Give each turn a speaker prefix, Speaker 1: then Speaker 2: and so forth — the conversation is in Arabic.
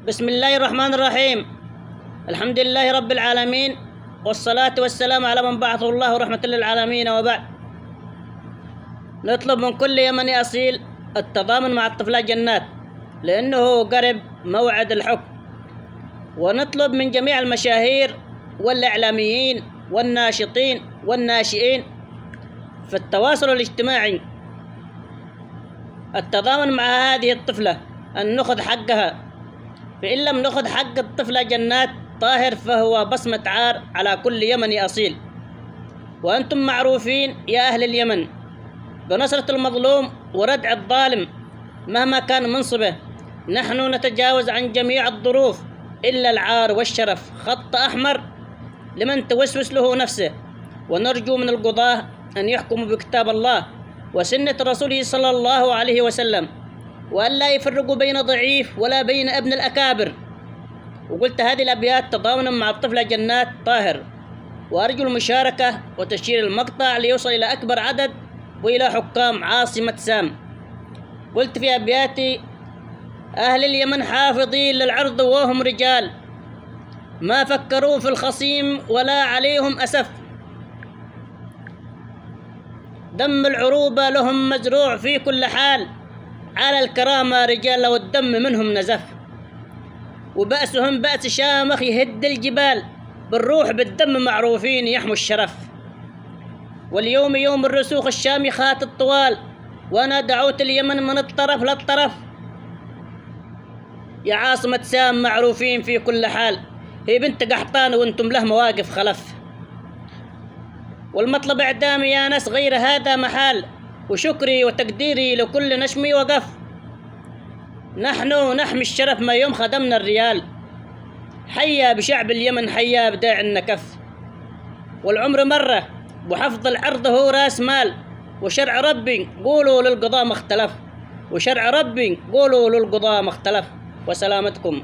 Speaker 1: بسم الله الرحمن الرحيم. الحمد لله رب العالمين، والصلاة والسلام على من بعثه الله رحمة للعالمين، وبعد. نطلب من كل يمني أصيل التضامن مع الطفلة جنات، لأنه قرب موعد الحكم. ونطلب من جميع المشاهير والإعلاميين والناشطين والناشئين في التواصل الاجتماعي التضامن مع هذه الطفلة، أن نأخذ حقها. فإن لم نأخذ حق الطفلة جنات طاهر فهو بصمة عار على كل يمني أصيل. وأنتم معروفين يا أهل اليمن بنصرة المظلوم وردع الظالم مهما كان منصبه. نحن نتجاوز عن جميع الظروف إلا العار والشرف، خط أحمر لمن توسوس له نفسه. ونرجو من القضاة أن يحكموا بكتاب الله وسنة رسوله صلى الله عليه وسلم، وأن لا يفرقوا بين ضعيف ولا بين ابن الأكابر. وقلت هذه الأبيات تضامنا مع الطفلة جنات طاهر، وأرجو المشاركة وتشير المقطع ليوصل إلى أكبر عدد وإلى حكام عاصمة سام. قلت في أبياتي: أهل اليمن حافظين للعرض وهم رجال، ما فكروا في الخصيم ولا عليهم أسف. دم العروبة لهم مزروع في كل حال، على الكرامة رجال لو الدم منهم نزف. وبأسهم بأس شامخ يهد الجبال، بالروح بالدم معروفين يحموا الشرف. واليوم يوم الرسوخ الشامخات الطوال، وأنا دعوت اليمن من الطرف للطرف. يا عاصمة سام معروفين في كل حال، هي بنت قحطان وانتم له مواقف خلف. والمطلب إعدامي يا ناس غير هذا محال، وشكري وتقديري لكل نشمي وقف. نحن نحمي الشرف ما يوم خدمنا الريال، حيا بشعب اليمن حيا بداع النكف. والعمر مرة وحفظ العرض هو راس مال، وشرع ربي قولوا للقضاء ما اختلف، وشرع ربي قولوا للقضاء ما اختلف. وسلامتكم.